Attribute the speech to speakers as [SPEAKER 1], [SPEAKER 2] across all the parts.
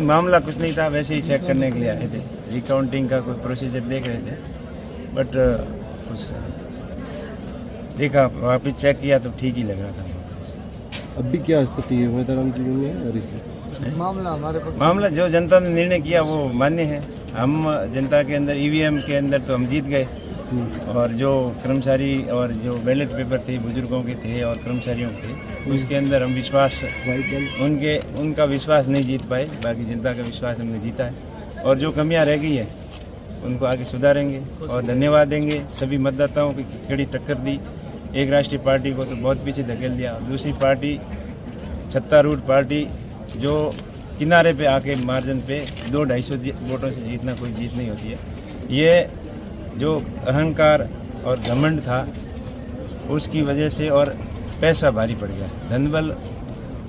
[SPEAKER 1] मामला कुछ नहीं था, वैसे ही चेक करने के लिए आए थे। रिकाउंटिंग का कोई प्रोसीजर देख रहे थे, बट कुछ देखा, वापिस चेक किया तो ठीक ही लग रहा था।
[SPEAKER 2] अभी क्या स्थिति है उम्मीदवार जी में और इसे
[SPEAKER 1] मामला जो जनता ने निर्णय किया वो मान्य है। हम जनता के अंदर ईवीएम के अंदर तो हम जीत गए, और जो कर्मचारी और जो बैलेट पेपर थे बुजुर्गों के थे और कर्मचारियों के, उसके अंदर हम विश्वास उनका विश्वास नहीं जीत पाए। बाकी जनता का विश्वास हमने जीता है, और जो कमियां रह गई है उनको आगे सुधारेंगे और धन्यवाद देंगे सभी मतदाताओं की कड़ी टक्कर दी। एक राष्ट्रीय पार्टी को तो बहुत पीछे धकेल दिया, दूसरी पार्टी सत्तारूढ़ पार्टी जो किनारे पे आके मार्जिन पे 200-250 वोटों से जीतना कोई जीत नहीं होती है। ये जो अहंकार और घमंड था उसकी वजह से, और पैसा भारी पड़ गया, धनबल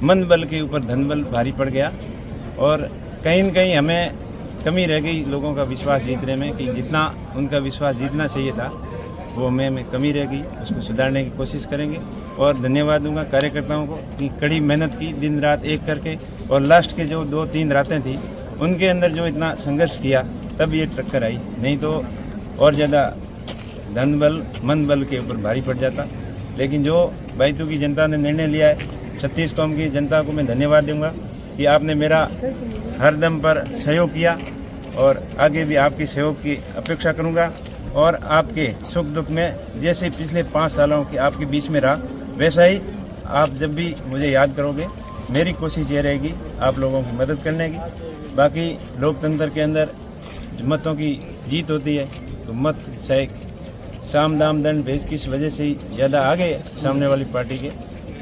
[SPEAKER 1] मन बल के ऊपर धनबल भारी पड़ गया, और कहीं न कहीं हमें कमी रह गई लोगों का विश्वास जीतने में, कि जितना उनका विश्वास जीतना चाहिए था वो हमें कमी रह गई। उसको सुधारने की कोशिश करेंगे, और धन्यवाद दूंगा कार्यकर्ताओं को कि कड़ी मेहनत की दिन रात एक करके, और लास्ट के जो 2-3 रातें थी उनके अंदर जो इतना संघर्ष किया तब ये टक्कर आई, नहीं तो और ज़्यादा धन बल मन बल के ऊपर भारी पड़ जाता। लेकिन जो बैतूल की जनता ने निर्णय लिया है, 36 कौम की जनता को मैं धन्यवाद दूंगा कि आपने मेरा हर दम पर सहयोग किया, और आगे भी आपके सहयोग की अपेक्षा करूंगा, और आपके सुख दुख में जैसे पिछले 5 सालों के आपके बीच में रहा, वैसा ही आप जब भी मुझे याद करोगे, मेरी कोशिश ये रहेगी आप लोगों की मदद करने की। बाकी लोकतंत्र के अंदर मतों की जीत होती है, तो मत चाहे साम दाम दंड भेद किस वजह से ही ज़्यादा आगे सामने वाली पार्टी के,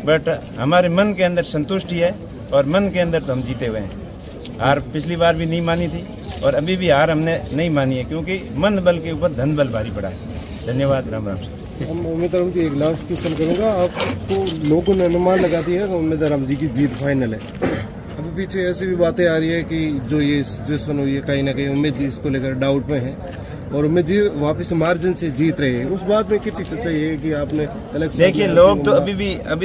[SPEAKER 1] बट हमारे मन के अंदर संतुष्टि है, और मन के अंदर तो हम जीते हुए हैं। हार पिछली बार भी नहीं मानी थी, और अभी भी हार हमने नहीं मानी है, क्योंकि मन बल के ऊपर धन बल भारी पड़ा है। धन्यवाद, राम राम।
[SPEAKER 2] हम उम्मीदवार जी एक लास्ट क्वेश्चन करूँगा, आपको लोगों ने अनुमान लगा दिया है उम्मीदवार जी की जीत फाइनल है। अभी पीछे ऐसी भी बातें आ रही है कि जो ये सिचुएशन हुई है कहीं ना कहीं उम्मीद जी इसको लेकर डाउट में है, और उम्मीद जी वापस मार्जिन से जीत रहे हैं, उस बात में कितनी सच्चाई है कि आपने इलेक्शन?
[SPEAKER 1] देखिए, लोग तो अभी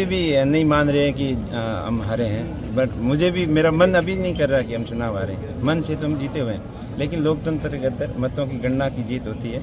[SPEAKER 1] भी नहीं मान रहे हैं कि हम हारे हैं, बट मुझे भी मेरा मन अभी नहीं कर रहा कि हम चुनाव हारे हैं। मन से तो हम जीते हुए हैं, लेकिन लोकतंत्र के अंदर मतों की गणना की जीत होती है,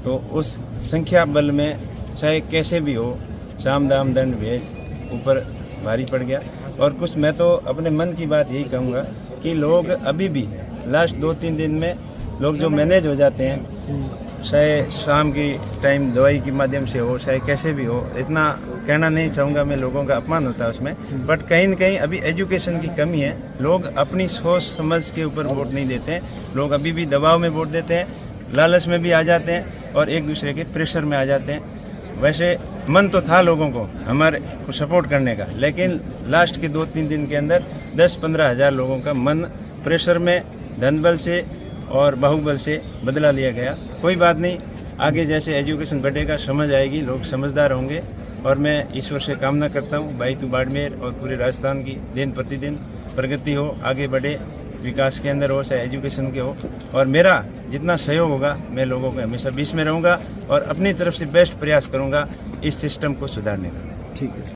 [SPEAKER 1] तो उस संख्या बल में चाहे कैसे भी हो, साम दाम दंड भेद ऊपर भारी पड़ गया। और कुछ मैं तो अपने मन की बात यही कहूँगा कि लोग अभी भी लास्ट 2-3 दिन में लोग जो मैनेज हो जाते हैं, चाहे शाम की टाइम दवाई के माध्यम से हो, चाहे कैसे भी हो, इतना कहना नहीं चाहूँगा मैं, लोगों का अपमान होता है उसमें, बट कहीं न कहीं अभी एजुकेशन की कमी है। लोग अपनी सोच समझ के ऊपर वोट नहीं देते हैं, लोग अभी भी दबाव में वोट देते हैं, लालच में भी आ जाते हैं, और एक दूसरे के प्रेशर में आ जाते हैं। वैसे मन तो था लोगों को हमारे को सपोर्ट करने का, लेकिन लास्ट के 2-3 दिन के अंदर 10-15 हज़ार लोगों का मन प्रेशर में धनबल से और बाहुबल से बदला लिया गया। कोई बात नहीं, आगे जैसे एजुकेशन बढ़ेगा समझ आएगी, लोग समझदार होंगे, और मैं ईश्वर से कामना करता हूँ बैतूल बाड़मेर और पूरे राजस्थान की दिन प्रतिदिन प्रगति हो, आगे बढ़े, विकास के अंदर हो, चाहे एजुकेशन के हो, और मेरा जितना सहयोग होगा मैं लोगों के हमेशा बीच में रहूँगा, और अपनी तरफ से बेस्ट प्रयास करूँगा इस सिस्टम को सुधारने का।
[SPEAKER 2] ठीक है।